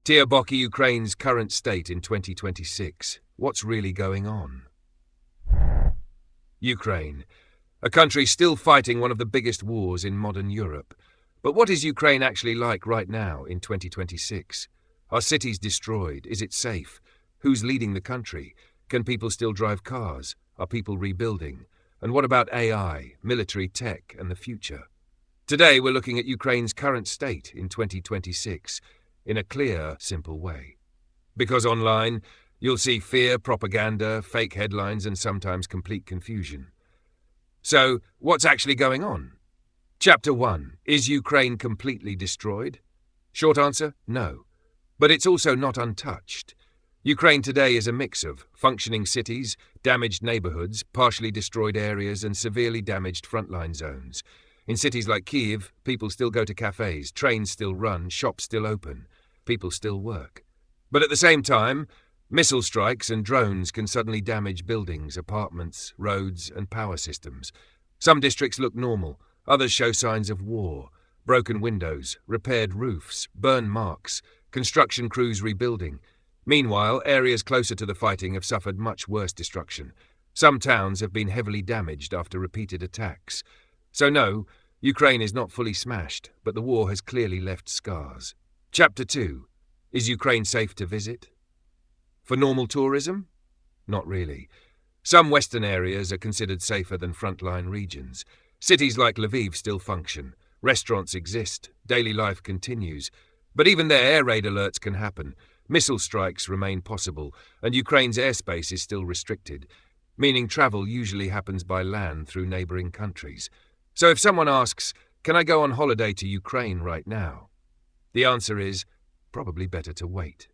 Tierboki, Ukraine's current state in 2026. What's really going on? Ukraine, a country still fighting one of the biggest wars in modern Europe. But what is Ukraine actually like right now in 2026? Are cities destroyed? Is it safe? Who's leading the country? Can people still drive cars? Are people rebuilding? And what about AI, military tech, and the future? Today we're looking at Ukraine's current state in 2026 in a clear, simple way. Because online, you'll see fear, propaganda, fake headlines, and sometimes complete confusion. So, what's actually going on? Chapter 1. Is Ukraine completely destroyed? Short answer, no. But it's also not untouched. Ukraine today is a mix of functioning cities, damaged neighborhoods, partially destroyed areas, and severely damaged frontline zones. In cities like Kyiv, people still go to cafes, trains still run, shops still open, people still work. But at the same time, missile strikes and drones can suddenly damage buildings, apartments, roads, and power systems. Some districts look normal, others show signs of war. Broken windows, repaired roofs, burn marks, construction crews rebuilding. Meanwhile, areas closer to the fighting have suffered much worse destruction. Some towns have been heavily damaged after repeated attacks. So no, Ukraine is not fully smashed, but the war has clearly left scars. Chapter 2. Is Ukraine safe to visit? For normal tourism? Not really. Some western areas are considered safer than frontline regions. Cities like Lviv still function. Restaurants exist. Daily life continues. But even there, air raid alerts can happen. Missile strikes remain possible, and Ukraine's airspace is still restricted, meaning travel usually happens by land through neighboring countries. So if someone asks, can I go on holiday to Ukraine right now? The answer is, probably better to wait.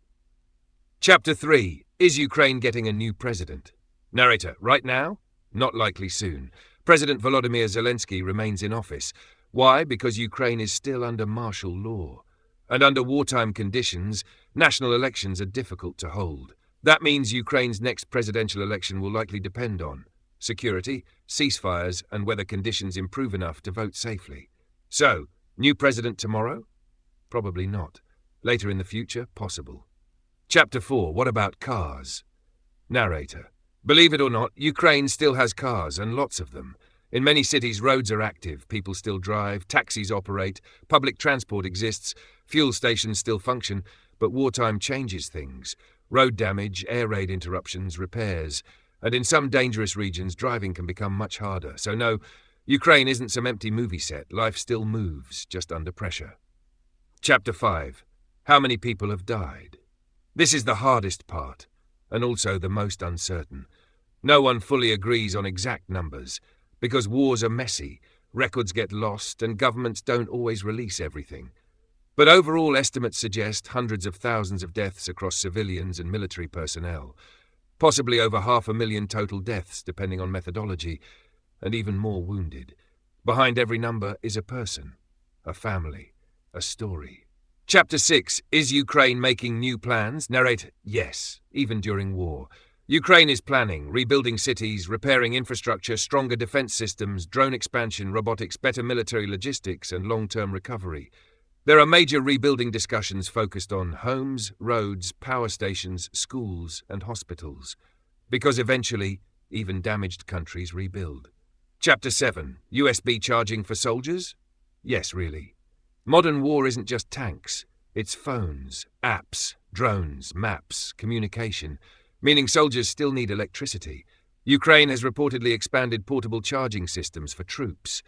Chapter 3. Is Ukraine getting a new president? Narrator. Right now? Not likely soon. President Volodymyr Zelensky remains in office. Why? Because Ukraine is still under martial law. And under wartime conditions, national elections are difficult to hold. That means Ukraine's next presidential election will likely depend on security, ceasefires, and whether conditions improve enough to vote safely. So, new president tomorrow? Probably not. Later in the future, possible. Chapter 4. What about cars? Narrator. Believe it or not, Ukraine still has cars, and lots of them. In many cities, roads are active, people still drive, taxis operate, public transport exists, fuel stations still function, but wartime changes things. Road damage, air raid interruptions, repairs, and in some dangerous regions, driving can become much harder. So no, Ukraine isn't some empty movie set. Life still moves, just under pressure. Chapter 5. How many people have died? This is the hardest part, and also the most uncertain. No one fully agrees on exact numbers, because wars are messy, records get lost, and governments don't always release everything. But overall estimates suggest hundreds of thousands of deaths across civilians and military personnel, possibly over 500,000 total deaths depending on methodology, and even more wounded. Behind every number is a person, a family, a story. Chapter 6. Is Ukraine making new plans? Narrator. Yes, even during war. Ukraine is planning, rebuilding cities, repairing infrastructure, stronger defense systems, drone expansion, robotics, better military logistics, and long-term recovery. There are major rebuilding discussions focused on homes, roads, power stations, schools, and hospitals. Because eventually, even damaged countries rebuild. Chapter 7. USB charging for soldiers? Yes, really. Modern war isn't just tanks. It's phones, apps, drones, maps, communication, meaning soldiers still need electricity. Ukraine has reportedly expanded portable charging systems for troops,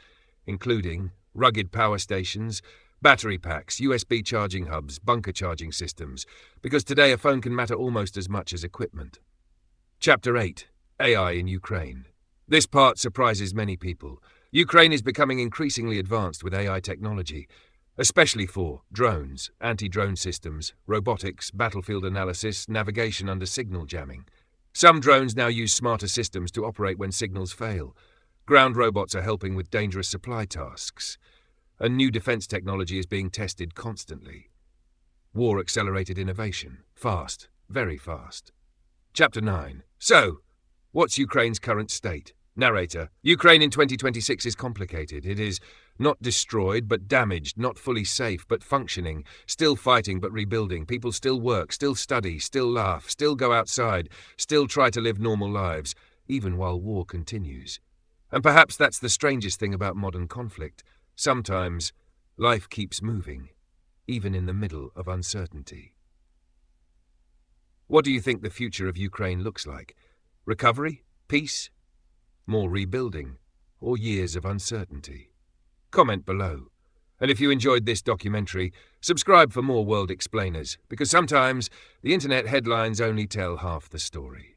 including rugged power stations, battery packs, USB charging hubs, bunker charging systems, because today a phone can matter almost as much as equipment. Chapter 8. AI in Ukraine. This part surprises many people. Ukraine is becoming increasingly advanced with AI technology, especially for drones, anti-drone systems, robotics, battlefield analysis, navigation under signal jamming. Some drones now use smarter systems to operate when signals fail. Ground robots are helping with dangerous supply tasks. And new defense technology is being tested constantly. War-accelerated innovation. Fast. Very fast. Chapter 9. So, what's Ukraine's current state? Narrator: Ukraine in 2026 is complicated. It is not destroyed, but damaged, not fully safe, but functioning, still fighting, but rebuilding. People still work, still study, still laugh, still go outside, still try to live normal lives, even while war continues. And perhaps that's the strangest thing about modern conflict. Sometimes life keeps moving, even in the middle of uncertainty. What do you think the future of Ukraine looks like? Recovery? Peace? More rebuilding? Or years of uncertainty? Comment below. And if you enjoyed this documentary, subscribe for more World Explainers, because sometimes the internet headlines only tell half the story.